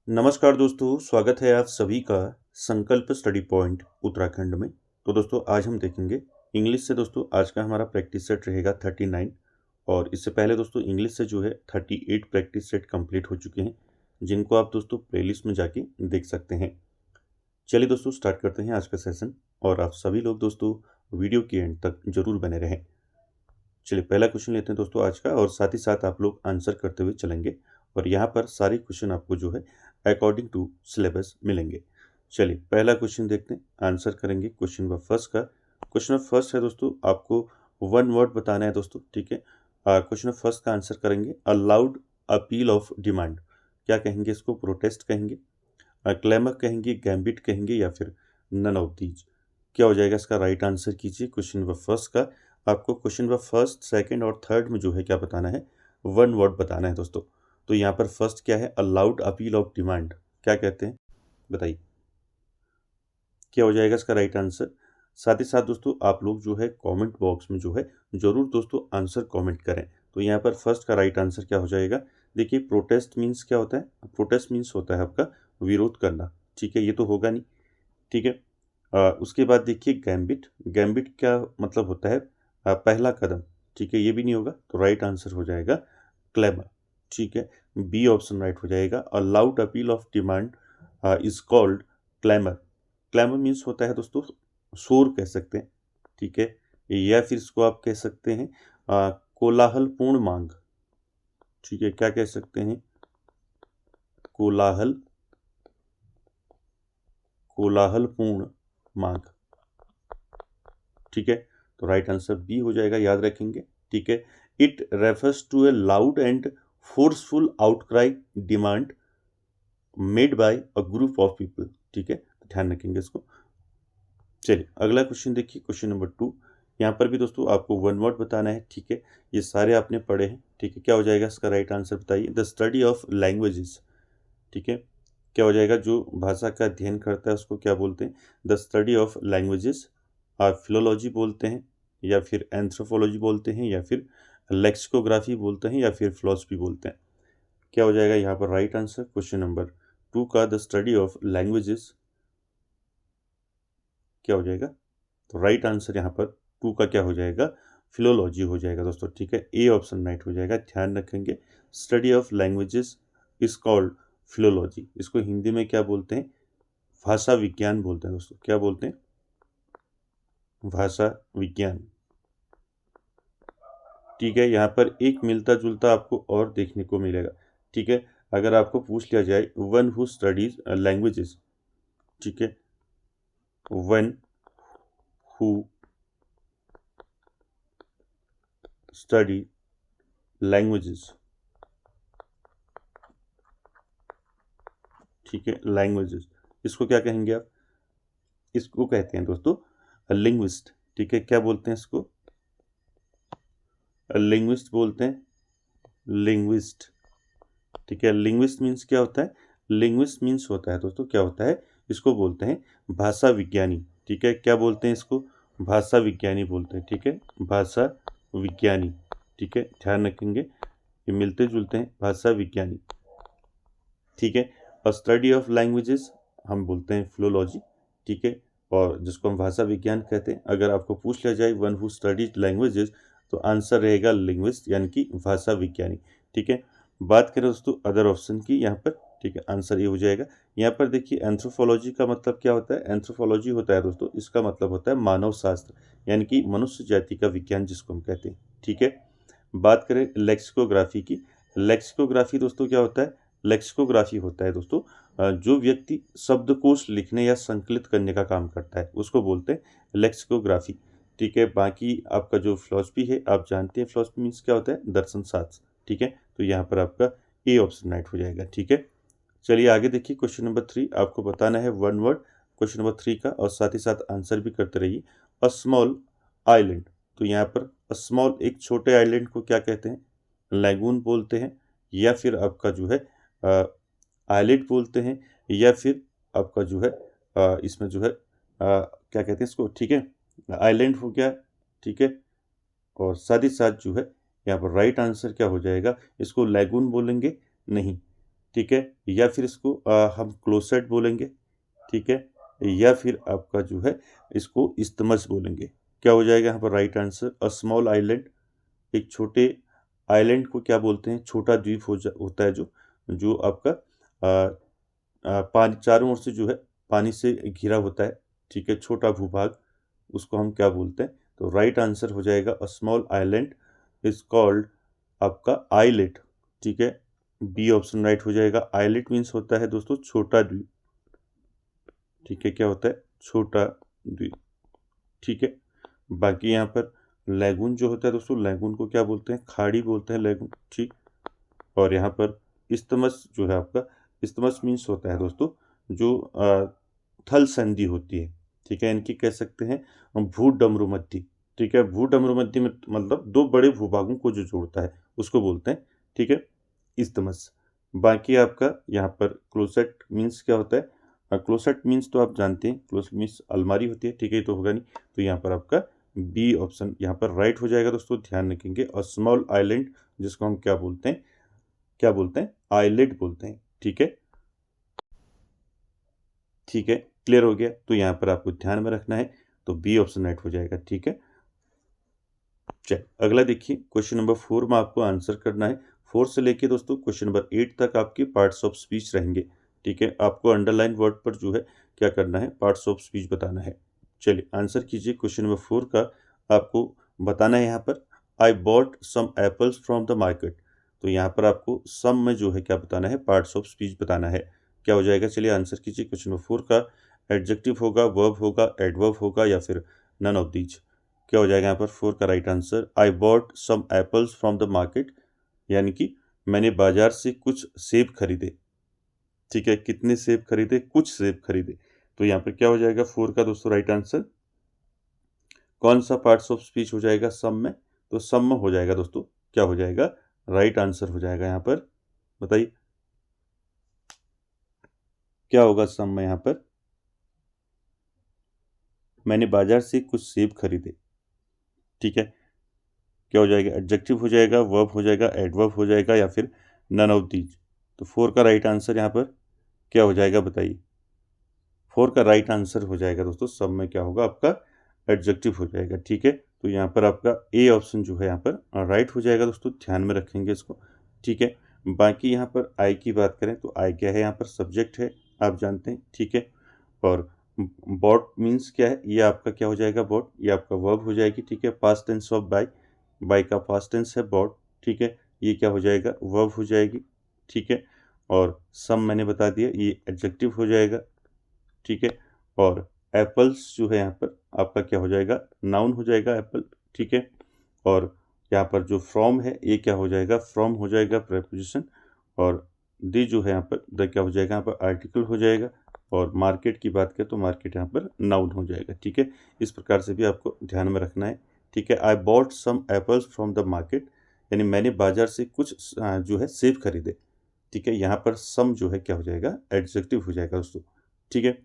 नमस्कार दोस्तों, स्वागत है आप सभी का संकल्प स्टडी पॉइंट उत्तराखंड में। तो दोस्तों आज हम देखेंगे इंग्लिश से। दोस्तों आज का हमारा प्रैक्टिस सेट रहेगा 39 और इससे पहले दोस्तों इंग्लिश से जो है 38 प्रैक्टिस सेट कंप्लीट हो चुके हैं, जिनको आप दोस्तों प्लेलिस्ट में जाके देख सकते हैं। चलिए दोस्तों स्टार्ट करते हैं आज का सेशन और आप सभी लोग दोस्तों वीडियो के एंड तक जरूर बने रहें। चलिए पहला क्वेश्चन लेते हैं दोस्तों आज का, और साथ ही साथ आप लोग आंसर करते हुए चलेंगे और यहाँ पर सारे क्वेश्चन आपको जो है अकॉर्डिंग टू सिलेबस मिलेंगे। चलिए पहला क्वेश्चन देखते हैं, आंसर करेंगे क्वेश्चन नंबर फर्स्ट का। क्वेश्चन नंबर फर्स्ट है दोस्तों, आपको वन वर्ड बताना है दोस्तों, ठीक है। क्वेश्चन नंबर फर्स्ट का आंसर करेंगे a loud appeal of demand. क्या कहेंगे इसको? प्रोटेस्ट कहेंगे, क्लेमर कहेंगे, गैम्बिट कहेंगे, या फिर नन ऑफ दीज। क्या हो जाएगा इसका? राइट आंसर कीजिए क्वेश्चन नंबर फर्स्ट का। आपको क्वेश्चन नंबर फर्स्ट, सेकंड और थर्ड में जो है क्या बताना है? वन वर्ड बताना है दोस्तों। तो यहाँ पर फर्स्ट क्या है? A loud appeal of demand. क्या कहते हैं बताइए, क्या हो जाएगा इसका राइट आंसर? साथ ही साथ दोस्तों आप लोग जो है कमेंट बॉक्स में जो है जरूर दोस्तों आंसर कमेंट करें। तो यहाँ पर फर्स्ट का राइट आंसर क्या हो जाएगा? देखिए प्रोटेस्ट मीन्स क्या होता है? प्रोटेस्ट मीन्स होता है आपका विरोध करना, ठीक है। ये तो होगा नहीं, ठीक है। उसके बाद देखिए गैम्बिट। गैम्बिट क्या मतलब होता है? पहला कदम, ठीक है। ये भी नहीं होगा, तो राइट आंसर हो जाएगा क्लेमर, ठीक है। बी ऑप्शन राइट हो जाएगा। A loud appeal of demand is called claimer. Claimer means होता है दोस्तों शोर कह सकते हैं, ठीक है। या फिर इसको आप कह सकते हैं कोलाहलपूर्ण मांग, ठीक है। क्या कह सकते हैं? कोलाहल, कोलाहलपूर्ण मांग, ठीक है। तो राइट आंसर बी हो जाएगा, याद रखेंगे, ठीक है। It refers to a loud and forceful outcry demand made by a group of people, ठीक है। तो ध्यान रखेंगे इसको। चलिए अगला क्वेश्चन देखिए, क्वेश्चन नंबर 2। यहाँ पर भी दोस्तों आपको वन वर्ड बताना है, ठीक है। ये सारे आपने पढ़े हैं, ठीक है। क्या हो जाएगा इसका राइट आंसर बताइए? द स्टडी ऑफ लैंग्वेजेस, ठीक है। क्या हो जाएगा? जो भाषा का अध्ययन करता है उसको क्या बोलते हैं? The study of languages. Philology बोलते हैं, या फिर एंथ्रोपोलॉजी बोलते हैं, या फिर लेक्सिकोग्राफी बोलते हैं, या फिर फिलॉसफी बोलते हैं। क्या हो जाएगा यहाँ पर राइट आंसर? क्वेश्चन नंबर 2 का द स्टडी ऑफ लैंग्वेजेस क्या हो जाएगा? तो राइट आंसर यहाँ पर 2 का क्या हो जाएगा? फिलोलॉजी हो जाएगा दोस्तों, ठीक है। ए ऑप्शन राइट हो जाएगा, ध्यान रखेंगे। Study of languages is called philology. इसको हिंदी में क्या बोलते हैं? भाषा विज्ञान बोलते हैं दोस्तों। क्या बोलते हैं? भाषा विज्ञान, ठीक है। यहाँ पर एक मिलता जुलता आपको और देखने को मिलेगा, ठीक है। अगर आपको पूछ लिया जाए वन हु स्टडीज लैंग्वेजेस, ठीक है, वन हु स्टडी लैंग्वेजेस, ठीक है, लैंग्वेजेस, इसको क्या कहेंगे आप? इसको कहते हैं दोस्तों लिंग्विस्ट, ठीक है। क्या बोलते हैं इसको? लिंग्विस्ट बोलते हैं, लिंग्विस्ट, ठीक है। लिंग्विस्ट मीन्स क्या होता है? लिंग्विस्ट मीन्स होता है दोस्तों, क्या होता है? इसको बोलते हैं भाषा विज्ञानी, ठीक है। क्या बोलते हैं इसको? भाषा विज्ञानी बोलते हैं, ठीक है। भाषा विज्ञानी, ठीक है, ध्यान रखेंगे, ये मिलते जुलते हैं, भाषा विज्ञानी, ठीक है। और स्टडी ऑफ लैंग्वेजेस हम बोलते हैं फिलोलॉजी, ठीक है। और जिसको हम भाषा विज्ञान कहते हैं। अगर आपको पूछ लिया जाए वन हु स्टडीज लैंग्वेजेस, तो आंसर रहेगा लिंग्विस्ट, यानी कि भाषा विज्ञानी, ठीक है। बात करें दोस्तों अदर ऑप्शन की यहाँ पर, ठीक है, आंसर ये हो जाएगा। यहाँ पर देखिए एंथ्रोपोलॉजी का मतलब क्या होता है? एंथ्रोपोलॉजी होता है दोस्तों, इसका मतलब होता है मानव शास्त्र, यानी कि मनुष्य जाति का विज्ञान जिसको हम कहते हैं, ठीक है। बात करें लेक्सिकोग्राफी की, लेक्सिकोग्राफी दोस्तों क्या होता है? लेक्सिकोग्राफी होता है दोस्तों जो व्यक्ति शब्दकोश लिखने या संकलित करने का काम करता है उसको बोलते हैं लेक्सिकोग्राफी, ठीक है। बाकी आपका जो फिलॉसफी है, आप जानते हैं फिलॉसफी मीन्स क्या होता है? दर्शन शास्त्र, ठीक है। तो यहाँ पर आपका ए ऑप्शन राइट हो जाएगा, ठीक है। चलिए आगे देखिए, क्वेश्चन नंबर 3 आपको बताना है वन वर्ड क्वेश्चन नंबर 3 का, और साथ ही साथ आंसर भी करते रहिए। A small island. तो यहाँ पर स्मॉल एक छोटे आइलैंड को क्या कहते हैं? लैगून बोलते हैं, या फिर आपका जो है आइलेट बोलते हैं, या फिर आपका जो है इसमें जो है क्या कहते हैं इसको, ठीक है। आइलैंड हो गया, ठीक है। और साथ ही साथ जो है यहाँ पर राइट आंसर क्या हो जाएगा? इसको लैगून बोलेंगे नहीं, ठीक है, या फिर इसको हम क्लोसेट बोलेंगे, ठीक है, या फिर आपका जो है इसको इस्तमस बोलेंगे। क्या हो जाएगा यहाँ पर right answer? A small island, एक छोटे आइलैंड को क्या बोलते हैं? छोटा द्वीप होता है जो जो आपका पानी चारों ओर से जो है पानी से घिरा होता है, ठीक है, छोटा भूभाग, उसको हम क्या बोलते हैं? तो राइट आंसर हो जाएगा a small island is called आपका आइलेट, ठीक है, बी ऑप्शन राइट हो जाएगा। आइलेट मीन्स होता है दोस्तों छोटा द्वीप, ठीक है, क्या होता है? छोटा द्वीप, ठीक है। बाकी यहाँ पर लैगून जो होता है दोस्तों, लैगून को क्या बोलते हैं? खाड़ी बोलते हैं लैगून, ठीक। और यहाँ पर इस्तमस जो है आपका, इस्तमस मीन्स होता है दोस्तों जो थल संधि होती है, ठीक है, इनकी कह सकते हैं भू डमरू मध्य, ठीक है। भू डमरू मध्य में मतलब दो बड़े भूभागों को जो जोड़ता है उसको बोलते हैं, ठीक है, इस्तमस। बाकी आपका यहाँ पर क्लोसेट मीन्स क्या होता है? क्लोसेट मीन्स तो आप जानते हैं, क्लोसेट मीन्स अलमारी होती है, ठीक है, ये तो होगा नहीं, तो यहाँ पर आपका बी ऑप्शन यहाँ पर राइट हो जाएगा दोस्तों। ध्यान रखेंगे और स्मॉल आइलैंड जिसको हम क्या बोलते हैं? क्या बोलते हैं? आइलेट बोलते हैं, ठीक है, ठीक है, क्लियर हो गया? तो यहाँ पर आपको ध्यान में रखना है, तो बी ऑप्शन राइट हो जाएगा, ठीक है। चल अगला देखिए, क्वेश्चन नंबर 4 में आपको आंसर करना है। 4 से लेके दोस्तों क्वेश्चन नंबर 8 तक आपके पार्ट्स ऑफ स्पीच रहेंगे, ठीक है। आपको अंडरलाइन वर्ड पर जो है क्या करना है? पार्ट्स ऑफ स्पीच बताना है। चलिए आंसर कीजिए। क्वेश्चन नंबर 4 का आपको बताना है यहाँ पर, I bought some apples from the market. तो यहाँ पर आपको सम में जो है क्या बताना है? पार्ट्स ऑफ स्पीच बताना है। क्या हो जाएगा? चलिए आंसर कीजिए। क्वेश्चन नंबर 4 का एडजेक्टिव होगा, वर्ब होगा, एडवर्ब होगा या फिर नन ऑफ दीज। क्या हो जाएगा यहाँ पर? 4 का right answer, I bought some apples from the market, यानी कि मैंने बाजार से कुछ सेब खरीदे, ठीक है। कितने सेब खरीदे? कुछ सेब खरीदे। तो यहाँ पर क्या हो जाएगा 4 का दोस्तों राइट आंसर? कौन सा पार्ट्स ऑफ स्पीच हो जाएगा सम में? तो सम में हो जाएगा दोस्तों, क्या हो जाएगा? राइट आंसर हो जाएगा यहाँ पर। बताइए क्या होगा सम में यहाँ पर? मैंने बाजार से कुछ सेब खरीदे, ठीक है। क्या हो जाएगा? एडजेक्टिव हो जाएगा, वर्ब हो जाएगा, एडवर्ब हो जाएगा या फिर नन ऑफ दीज। तो 4 का राइट आंसर यहाँ पर क्या हो जाएगा? बताइए। 4 का राइट आंसर हो जाएगा दोस्तों, सब में क्या होगा आपका? एडजेक्टिव हो जाएगा, ठीक है। तो यहाँ पर आपका ए ऑप्शन जो है यहाँ पर राइट हो जाएगा दोस्तों, ध्यान में रखेंगे इसको, ठीक है। बाकी यहाँ पर आई की बात करें तो आई क्या है? यहाँ पर सब्जेक्ट है, आप जानते हैं, ठीक है। और बॉट मीन्स क्या है? ये आपका क्या हो जाएगा? बॉट, ये आपका वर्ब हो जाएगी, ठीक है। Past tense of buy, buy का पास्ट टेंस है बॉट, ठीक है। ये क्या हो जाएगा? वर्ब हो जाएगी, ठीक है। और सम मैंने बता दिया, ये एडजेक्टिव हो जाएगा, ठीक है। और एप्पल्स जो है यहाँ पर आपका क्या हो जाएगा? नाउन हो जाएगा एप्पल, ठीक है। और यहाँ पर जो फ्रॉम है ये क्या हो जाएगा? फ्रॉम हो जाएगा प्रेपोजिशन। और दी जो है यहाँ पर द क्या हो जाएगा? यहाँ पर आर्टिकल हो जाएगा। और मार्केट की बात करें तो मार्केट यहाँ पर नाउन हो जाएगा, ठीक है। इस प्रकार से भी आपको ध्यान में रखना है, ठीक है। I bought some apples from the market, यानी मैंने बाजार से कुछ जो है सेब खरीदे, ठीक है। यहाँ पर सम जो है क्या हो जाएगा? एडजेक्टिव हो जाएगा दोस्तों, ठीक है।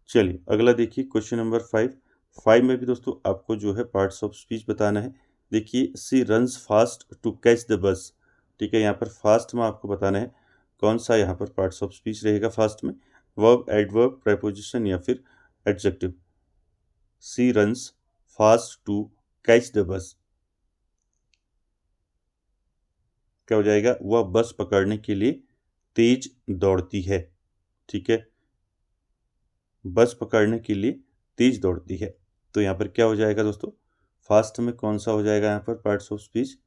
चलिए अगला देखिए, क्वेश्चन नंबर 5। 5 में भी दोस्तों आपको जो है पार्ट्स ऑफ स्पीच बताना है। देखिए, she runs fast to catch the bus, ठीक है। यहाँ पर फास्ट में आपको बताना है कौन सा यहाँ पर पार्ट्स ऑफ स्पीच रहेगा फास्ट में? वर्ब, एडवर्ब, प्रेपोजिशन या फिर adjective. She runs fast to catch the bus, क्या हो जाएगा? वह बस पकड़ने के लिए तेज दौड़ती है, ठीक है। बस पकड़ने के लिए तेज दौड़ती है। तो यहाँ पर क्या हो जाएगा दोस्तों? फास्ट में कौन सा हो जाएगा यहाँ पर पार्ट्स ऑफ स्पीच?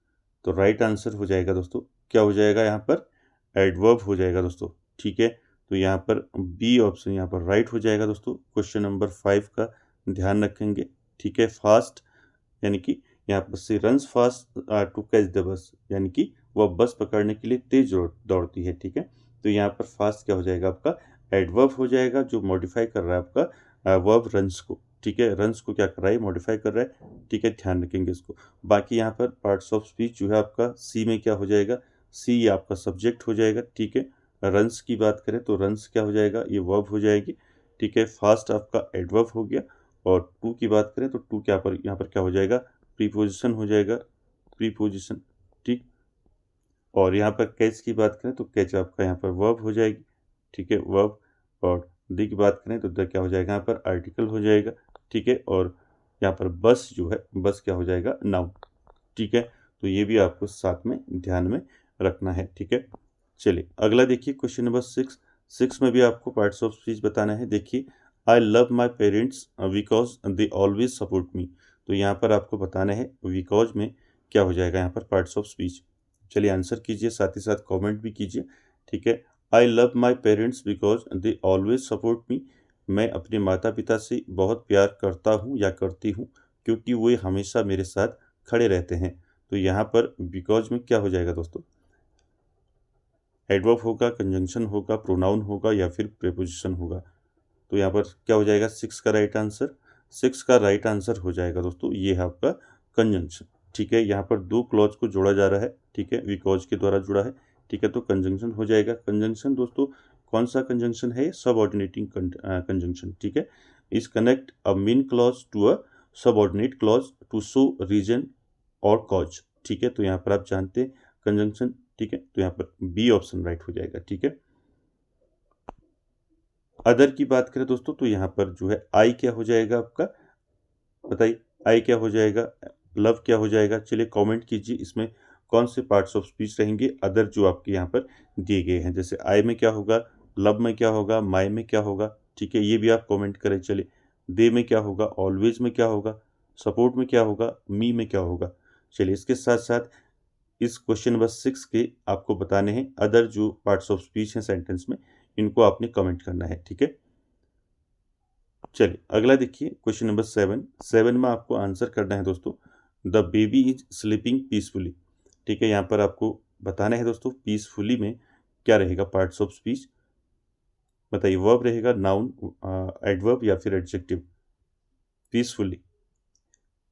तो राइट आंसर हो जाएगा दोस्तों, क्या हो जाएगा यहाँ पर? एडवर्ब हो जाएगा दोस्तों, ठीक है। तो यहाँ पर बी ऑप्शन यहाँ पर राइट हो जाएगा दोस्तों। क्वेश्चन नंबर 5 का ध्यान रखेंगे, ठीक है। फास्ट यानी कि यहाँ पर she runs fast to catch the bus, यानी कि वह बस पकड़ने के लिए तेज दौड़ती है, ठीक है। तो यहाँ पर फास्ट क्या हो जाएगा आपका? एडवर्ब हो जाएगा, जो मॉडिफाई कर रहा है आपका वर्ब रन्स को, ठीक है। रन्स को क्या कर रहा है? मॉडिफाई कर रहा है, ठीक है, ध्यान रखेंगे इसको। बाकी यहाँ पर पार्ट्स ऑफ स्पीच जो है आपका सी में क्या हो जाएगा? सी आपका सब्जेक्ट हो जाएगा, ठीक है। रन्स की बात करें तो रन्स क्या हो जाएगा? ये वर्ब हो जाएगी, ठीक है। फास्ट आपका एडवर्ब हो गया। और टू की बात करें तो टू क्या पर यहाँ पर क्या हो जाएगा? प्रीपोजिशन हो जाएगा, प्रीपोजिशन, ठीक। और यहाँ पर कैच की बात करें तो कैच आपका यहाँ पर वर्ब हो जाएगी, ठीक है, वर्ब। और द की बात करें तो द क्या हो जाएगा यहाँ पर आर्टिकल हो जाएगा, ठीक है। और यहाँ पर बस जो है, बस क्या हो जाएगा, नाउन, ठीक है। तो ये भी आपको साथ में ध्यान में रखना है, ठीक है। चलिए अगला देखिए क्वेश्चन नंबर 6 में भी आपको पार्ट्स ऑफ स्पीच बताना है। देखिए, I love my parents because they always support me. तो यहाँ पर आपको बताना है बिकॉज में क्या हो जाएगा यहाँ पर पार्ट्स ऑफ स्पीच। चलिए आंसर कीजिए, साथ ही साथ कमेंट भी कीजिए, ठीक है। I love my parents because they always support me. मैं अपने माता पिता से बहुत प्यार करता हूँ या करती हूँ क्योंकि वे हमेशा मेरे साथ खड़े रहते हैं। तो यहाँ पर बिकॉज में क्या हो जाएगा दोस्तों, एडवर्ब होगा, कंजंक्शन होगा, प्रोनाउन होगा या फिर प्रीपोजिशन होगा। तो यहाँ पर क्या हो जाएगा 6 का राइट आंसर। 6 का राइट आंसर हो जाएगा दोस्तों ये है आपका कंजंक्शन, ठीक है। यहाँ पर दो क्लॉज को जोड़ा जा रहा है, ठीक है, बिकॉज के द्वारा जुड़ा है, ठीक है। तो कंजंक्शन हो जाएगा। कंजंक्शन दोस्तों कौन सा कंजंक्शन है, सबऑर्डिनेटिंग कंजंक्शन, ठीक है। Is connect a main clause to a subordinate clause to show reason और कॉज, ठीक है। तो यहाँ पर आप जानते हैं कंजंक्शन, ठीक है। तो यहाँ पर बी ऑप्शन राइट हो जाएगा, ठीक है। अदर की बात करें दोस्तों तो यहाँ पर जो है आई क्या हो जाएगा आपका, बताइए आई क्या हो जाएगा, लव क्या हो जाएगा। चलिए कमेंट कीजिए इसमें कौन से पार्ट्स ऑफ स्पीच रहेंगे अदर जो आपके यहाँ पर दिए गए हैं। जैसे आई में क्या होगा, लव में क्या होगा, माई में क्या होगा, ठीक है, ये भी आप कमेंट करें। चलिए दे में क्या होगा, ऑलवेज में क्या होगा, सपोर्ट में क्या होगा, मी में क्या होगा। चलिए इसके साथ साथ इस क्वेश्चन नंबर 6 के आपको बताने हैं अदर जो पार्ट्स ऑफ स्पीच हैं सेंटेंस में, इनको आपने कमेंट करना है, ठीक है। चलिए अगला देखिए क्वेश्चन नंबर 7 में आपको आंसर करना है दोस्तों, the baby is sleeping peacefully, ठीक है। यहाँ पर आपको बताना है दोस्तों पीसफुली में क्या रहेगा पार्ट्स ऑफ स्पीच, बताइए वर्ब रहेगा, नाउन, एडवर्ब या फिर adjective. Peacefully,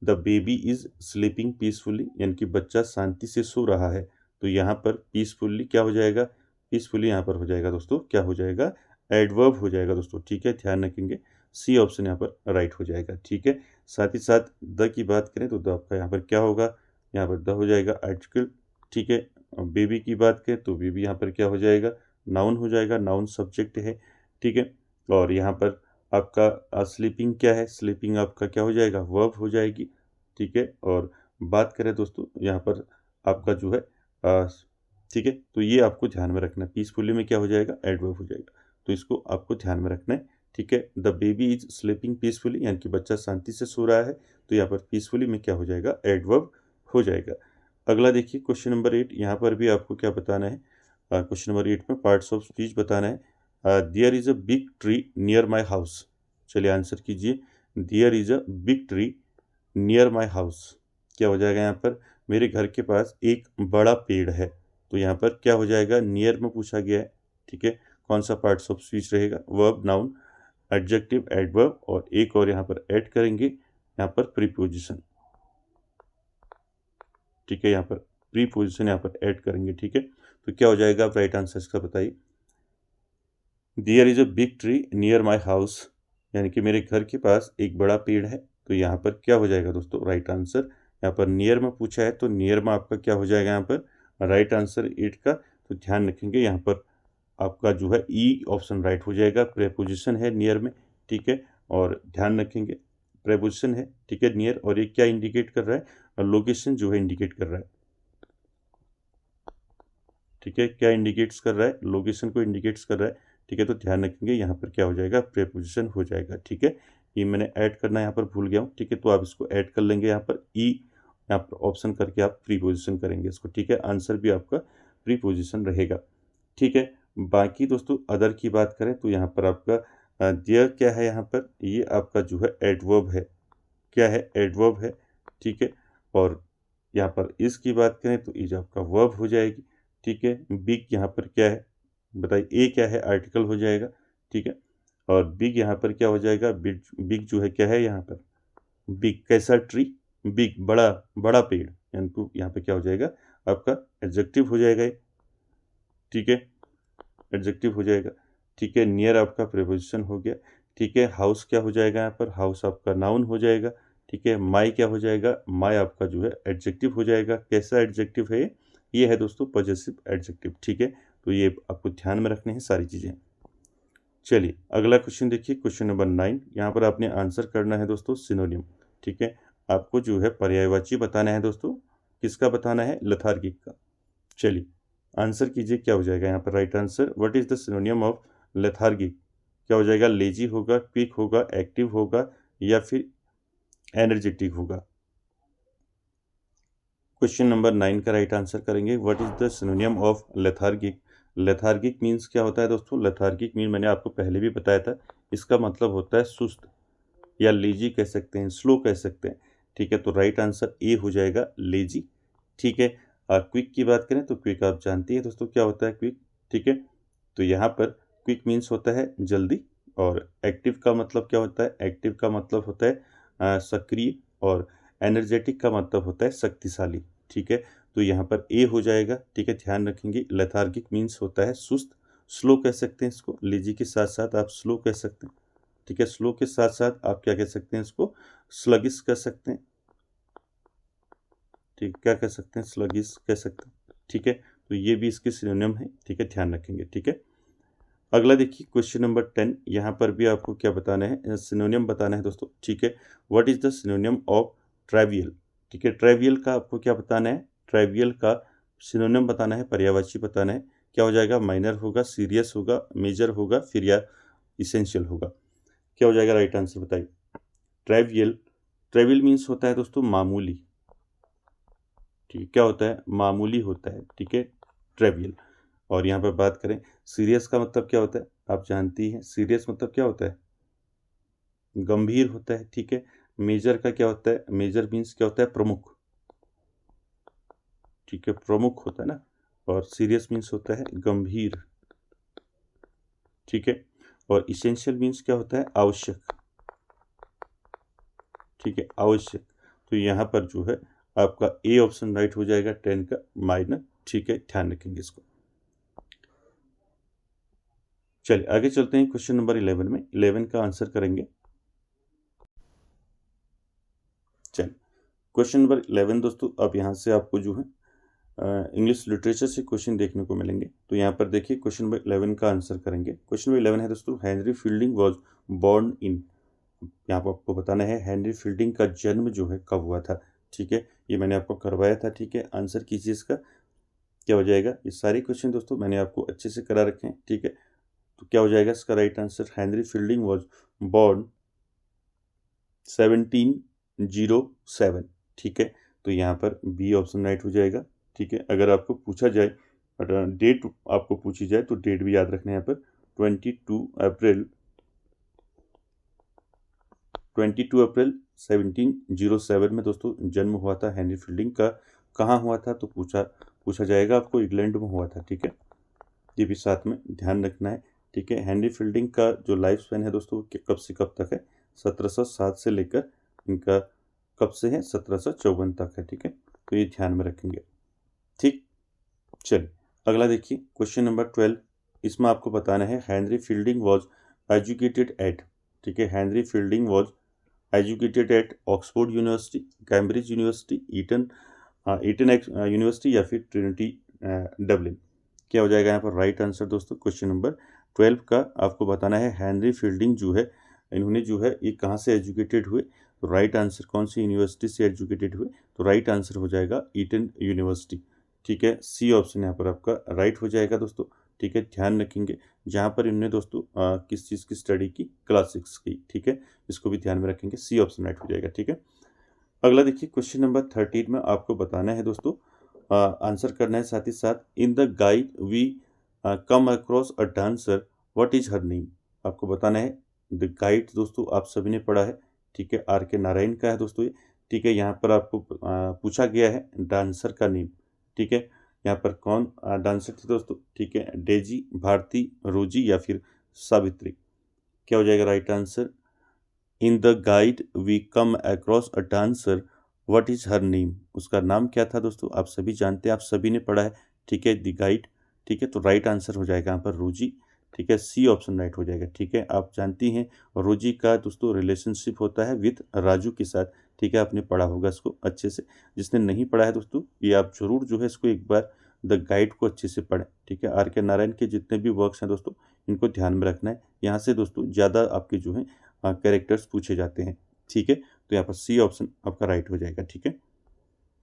the baby is sleeping peacefully यानी कि बच्चा शांति से सो रहा है। तो यहाँ पर पीसफुली क्या हो जाएगा, पीसफुली यहाँ पर हो जाएगा दोस्तों, क्या हो जाएगा, एडवर्ब हो जाएगा दोस्तों, ठीक है, ध्यान रखेंगे। सी ऑप्शन यहाँ पर राइट हो जाएगा, ठीक है। साथ ही साथ द की बात करें तो द आपका यहाँ पर क्या होगा, यहाँ पर द हो जाएगा आर्टिकल, ठीक है। बेबी की बात करें तो बेबी यहाँ पर क्या हो जाएगा, नाउन हो जाएगा, नाउन सब्जेक्ट है, ठीक है। और यहाँ पर आपका स्लीपिंग क्या है, स्लीपिंग आपका क्या हो जाएगा, वर्ब हो जाएगी, ठीक है। और बात करें दोस्तों यहाँ पर आपका जो है ठीक है, तो ये आपको ध्यान में रखना है। पीसफुली में क्या हो जाएगा, एडवर्ब हो जाएगा, तो इसको आपको ध्यान में रखना है, ठीक है। The baby is sleeping peacefully यानी कि बच्चा शांति से सो रहा है, तो यहाँ पर पीसफुली में क्या हो जाएगा, एडवर्ब हो जाएगा। अगला देखिए क्वेश्चन नंबर 8, यहाँ पर भी आपको क्या बताना है, क्वेश्चन नंबर 8 में पार्ट्स ऑफ स्पीच बताना है। There is a big tree near my house. चलिए आंसर कीजिए, there is a big tree near my house, क्या हो जाएगा यहाँ पर, मेरे घर के पास एक बड़ा पेड़ है। तो यहाँ पर क्या हो जाएगा, नियर में पूछा गया है, ठीक है। कौन सा पार्ट्स ऑफ स्पीच रहेगा, वर्ब, नाउन, एडजेक्टिव, एडवर्ब और एक और यहाँ पर ऐड करेंगे यहाँ पर प्रीपोजिशन, ठीक है। यहाँ पर प्रीपोजिशन यहाँ पर ऐड करेंगे, ठीक है। तो क्या हो जाएगा, आप राइट आंसर इसका बताइए। There is a big tree near my house यानी कि मेरे घर के पास एक बड़ा पेड़ है। तो यहाँ पर क्या हो जाएगा दोस्तों, राइट आंसर। यहाँ पर नियर में पूछा है तो नियर में आपका क्या हो जाएगा यहाँ पर, राइट आंसर 8 का। तो ध्यान रखेंगे यहाँ पर आपका जो है ई ऑप्शन राइट हो जाएगा, प्रेपोजिशन है नियर में, ठीक है। और ध्यान रखेंगे प्रेपोजिशन है, ठीक है, नियर, और ये क्या इंडिकेट कर रहा है, लोकेशन जो है इंडिकेट कर रहा है, ठीक है। क्या इंडिकेट्स कर रहा है, लोकेशन को इंडिकेट्स कर रहा है, ठीक है। तो ध्यान रखेंगे यहाँ पर क्या हो जाएगा, प्रेपोजिशन हो जाएगा, ठीक है। ये मैंने ऐड करना यहाँ पर भूल गया हूँ, ठीक है। तो आप इसको ऐड कर लेंगे यहाँ पर ई, यहाँ पर ऑप्शन करके आप प्रीपोजिशन करेंगे इसको, ठीक है। आंसर भी आपका प्रीपोजिशन रहेगा, ठीक है। बाकी दोस्तों अदर की बात करें तो यहाँ पर आपका देयर क्या है, यहाँ पर ये आपका जो है एडवर्ब है, क्या है, एडवर्ब है, ठीक है। और यहाँ पर इसकी बात करें तो इज आपका वर्ब हो जाएगी, ठीक है। बिग यहाँ पर क्या है, बताइए, ए क्या है, आर्टिकल हो जाएगा, ठीक है। और बिग यहाँ पर क्या हो जाएगा, बिग, बिग जो है क्या है यहाँ पर, बिग कैसा ट्री, बिग बड़ा, बड़ा पेड़, यानी तो यहाँ पे क्या हो जाएगा आपका एडजेक्टिव हो जाएगा, ठीक है, एडजेक्टिव हो जाएगा, ठीक है। नियर आपका प्रीपोजिशन हो गया, ठीक है। हाउस क्या हो जाएगा यहाँ पर, हाउस आपका नाउन हो जाएगा, ठीक है। माई क्या हो जाएगा, माई आपका जो है एडजेक्टिव हो जाएगा, कैसा एडजेक्टिव है, ये है दोस्तों पॉजेसिव एडजेक्टिव। ठीक है, तो ये आपको ध्यान में रखने हैं सारी चीज़ें। चलिए अगला क्वेश्चन देखिए, क्वेश्चन नंबर 9। यहाँ पर आपने आंसर करना है दोस्तों सिनोनिम। ठीक है, आपको जो है पर्यायवाची बताना है दोस्तों। किसका बताना है? लेथार्गिक का। चलिए आंसर कीजिए, क्या हो जाएगा यहाँ पर right answer? What is the synonym of lethargic? क्या हो जाएगा? लेजी होगा, क्विक होगा, एक्टिव होगा या फिर एनर्जेटिक होगा? क्वेश्चन नंबर 9 का राइट आंसर करेंगे, what is the synonym of lethargic? Lethargic means क्या होता है दोस्तों? लेथार्गिक मीन मैंने आपको पहले भी बताया था, इसका मतलब होता है सुस्त, या लेजी कह सकते हैं, स्लो कह सकते हैं। ठीक है, तो राइट आंसर ए हो जाएगा, लेजी। ठीक है, और क्विक की बात करें तो क्विक आप जानती हैं दोस्तों क्या होता है क्विक। ठीक है, तो यहाँ पर क्विक मीन्स होता है जल्दी, और एक्टिव का मतलब क्या होता है? एक्टिव का मतलब होता है सक्रिय, और एनर्जेटिक का मतलब होता है शक्तिशाली। ठीक है, तो यहाँ पर ए हो जाएगा। ठीक है, ध्यान रखेंगे, लेथार्गिक मीन्स होता है सुस्त, स्लो कह सकते हैं इसको, लेजी के साथ साथ आप स्लो कह सकते हैं। ठीक है, स्लो के साथ साथ आप क्या कह सकते हैं इसको? स्लगिश कह सकते हैं। ठीक, क्या कह सकते हैं? स्लगिश कह सकते हैं। ठीक है, तो ये भी इसके सिनोनिम है। ठीक है, ध्यान रखेंगे। ठीक है, अगला देखिए क्वेश्चन नंबर 10। यहाँ पर भी आपको क्या बताना है? सिनोनियम बताना है दोस्तों। ठीक है, what is the synonym of trivial? ठीक है, ट्राइवियल का आपको क्या बताना है? ट्राइवियल का सिनोनियम बताना है, पर्यायवाची बताना है। क्या हो जाएगा? माइनर होगा, सीरियस होगा, मेजर होगा, फिर या इसेंशियल होगा? क्या हो जाएगा राइट आंसर बताइए? ट्राइवियल, ट्राइवियल मीन्स होता है दोस्तों मामूली। ठीक है, क्या होता है? मामूली होता है। ठीक है, ट्राइवियल। और यहाँ पर बात करें सीरियस का मतलब क्या होता है? आप जानती हैं सीरियस मतलब क्या होता है? गंभीर होता है। ठीक है, मेजर का क्या होता है? मेजर मीन्स क्या होता है? प्रमुख। ठीक है, प्रमुख होता है ना, और सीरियस मीन्स होता है गंभीर। ठीक है, और इसेंशियल मीन्स क्या होता है? आवश्यक। ठीक है, आवश्यक। तो यहाँ पर जो है आपका ए ऑप्शन राइट हो जाएगा, 10 का माइनर। ठीक है, ध्यान रखेंगे इसको। चलिए आगे चलते हैं क्वेश्चन नंबर 11 में। 11 का आंसर करेंगे। चलिए क्वेश्चन नंबर 11 दोस्तों, अब यहाँ से आपको जो है इंग्लिश लिटरेचर से क्वेश्चन देखने को मिलेंगे। तो यहाँ पर देखिए क्वेश्चन नंबर 11 का आंसर करेंगे। क्वेश्चन नंबर 11 है दोस्तों, Henry Fielding was born in. यहाँ पर आपको बताना है हेनरी फील्डिंग का जन्म जो है कब हुआ था। ठीक है, ये मैंने आपको करवाया था। ठीक है, आंसर कीजिए इसका, क्या हो जाएगा? ये सारे क्वेश्चन दोस्तों मैंने आपको अच्छे से करा रखे हैं। ठीक है, तो क्या हो जाएगा इसका right answer? Henry Fielding was born 1707। ठीक है, तो यहाँ पर बी ऑप्शन राइट हो जाएगा। ठीक है, अगर आपको पूछा जाए, डेट आपको पूछी जाए तो डेट भी याद रखना है। यहाँ पर 22 अप्रैल 1707 में दोस्तों जन्म हुआ था हेनरी फील्डिंग का। कहाँ हुआ था? तो पूछा जाएगा आपको, इंग्लैंड में हुआ था। ठीक है, ये भी साथ में ध्यान रखना है। ठीक है, हेनरी फील्डिंग का जो लाइफ स्पैन है दोस्तों कब से कब तक है? 1707 से लेकर इनका कब से है? 1754 तक है। ठीक है, तो ये ध्यान में रखेंगे। ठीक, चलिए अगला देखिए क्वेश्चन नंबर 12। इसमें आपको बताना है Henry Fielding was educated at. ठीक है, Henry Fielding was educated at Oxford University, Cambridge University, Eton University या फिर ट्रिनिटी डबलिन? क्या हो जाएगा यहाँ पर राइट आंसर दोस्तों? क्वेश्चन नंबर 12 का आपको बताना है हेनरी फील्डिंग जो है, इन्होंने जो है ये कहाँ से एजुकेटेड हुए? तो राइट आंसर कौन सी यूनिवर्सिटी से एजुकेटेड हुए? तो राइट आंसर हो जाएगा ईटन यूनिवर्सिटी। ठीक है, सी ऑप्शन यहाँ पर आपका राइट हो जाएगा दोस्तों। ठीक है, ध्यान रखेंगे, जहाँ पर इन्होंने दोस्तों किस चीज़ की स्टडी की? क्लासिक्स की। ठीक है, इसको भी ध्यान में रखेंगे, सी ऑप्शन राइट हो जाएगा। ठीक है, अगला देखिए क्वेश्चन नंबर 13 में आपको बताना है दोस्तों, आंसर करना है साथ ही साथ। In the guide we come across a dancer, what is her name? आपको बताना है। द गाइड दोस्तों आप सभी ने पढ़ा है। ठीक है, आर के नारायण का है दोस्तों ये। ठीक है, यहाँ पर आपको पूछा गया है डांसर का नेम। ठीक है, यहाँ पर कौन डांसर थे दोस्तों? ठीक है, डेजी, भारती, रोजी या फिर सावित्री? क्या हो जाएगा right answer? In the guide we come across a dancer, what is her name? उसका नाम क्या था दोस्तों? आप सभी जानते हैं, आप सभी ने पढ़ा है। ठीक है, द गाइड। ठीक है, तो राइट आंसर हो जाएगा यहाँ पर रोजी। ठीक है, सी ऑप्शन राइट हो जाएगा। ठीक है, आप जानती हैं रोजी का दोस्तों रिलेशनशिप होता है विथ राजू के साथ। ठीक है, आपने पढ़ा होगा इसको अच्छे से। जिसने नहीं पढ़ा है दोस्तों, ये आप जरूर जो है इसको एक बार द गाइड को अच्छे से पढ़ें, ठीक है। आर के नारायण के जितने भी वर्क्स हैं दोस्तों, इनको ध्यान में रखना है। यहाँ से दोस्तों ज़्यादा आपके जो है कैरेक्टर्स पूछे जाते हैं, ठीक है। तो यहाँ पर सी ऑप्शन आपका राइट हो जाएगा, ठीक है।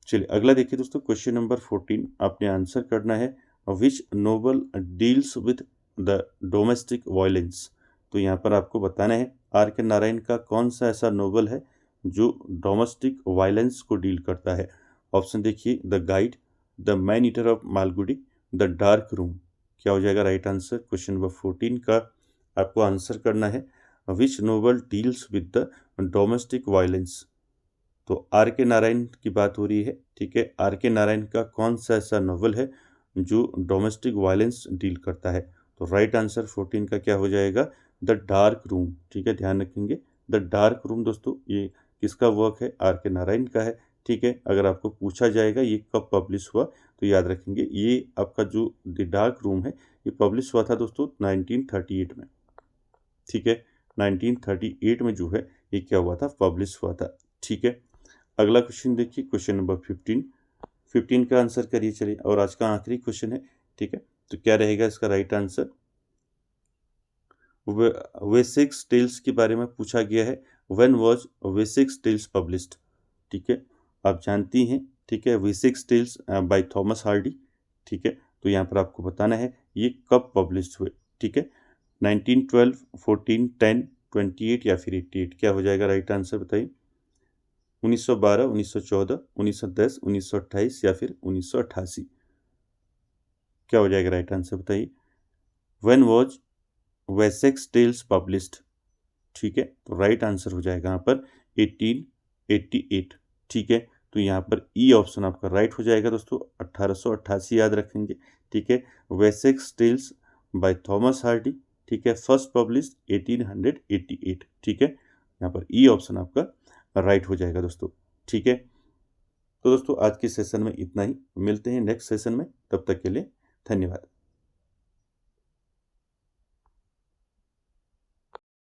चलिए अगला देखिए दोस्तों, क्वेश्चन नंबर 14 आपने आंसर करना है, which novel deals with the domestic violence. तो यहाँ पर आपको बताना है आर के नारायण का कौन सा ऐसा नोवेल है जो डोमेस्टिक वायलेंस को डील करता है। ऑप्शन देखिए, the guide, the man eater of Malgudi, the dark room. क्या हो जाएगा राइट आंसर। क्वेश्चन नंबर 14 का आपको आंसर करना है, which novel deals with the domestic violence. तो आर के नारायण की बात हो रही है, ठीक है। आर के नारायण का कौन सा ऐसा नोवेल है जो डोमेस्टिक वायलेंस डील करता है। तो राइट आंसर 14 का क्या हो जाएगा, द डार्क रूम, ठीक है। ध्यान रखेंगे, द डार्क रूम दोस्तों ये किसका वर्क है, आर के नारायण का है, ठीक है। अगर आपको पूछा जाएगा ये कब पब्लिश हुआ, तो याद रखेंगे ये आपका जो द डार्क रूम है ये पब्लिश हुआ था दोस्तों 1938 में, ठीक है। 1938 में जो है ये क्या हुआ था, पब्लिश हुआ था, ठीक है। अगला क्वेश्चन देखिए, क्वेश्चन नंबर 15 का आंसर करिए चलिए, और आज का आखिरी क्वेश्चन है, ठीक है। तो क्या रहेगा इसका राइट आंसर। वेसेक्स टेल्स के बारे में पूछा गया है, when was Wessex Tales published, ठीक है। आप जानती हैं, ठीक है, Wessex Tales by Thomas Hardy, ठीक है। तो यहाँ पर आपको बताना है ये कब पब्लिश हुए, ठीक है। 1912, 14, 10, 28 या फिर 88। क्या हो जाएगा राइट आंसर बताइए। 1912, 1914, 1910, 1928 या फिर 1988। क्या हो जाएगा राइट आंसर बताइए। When was Wessex Tales published, ठीक है। तो राइट आंसर हो जाएगा यहाँ पर 1888, ठीक है। तो यहाँ पर ई ऑप्शन आपका राइट हो जाएगा दोस्तों, 1888 याद रखेंगे, ठीक है। Wessex Tales by Thomas Hardy, ठीक है, फर्स्ट पब्लिश्ड 1888, ठीक है। यहाँ पर ई ऑप्शन आपका राइट हो जाएगा दोस्तों, ठीक है। तो दोस्तों आज के सेशन में इतना ही, मिलते हैं नेक्स्ट सेशन में, तब तक के लिए धन्यवाद।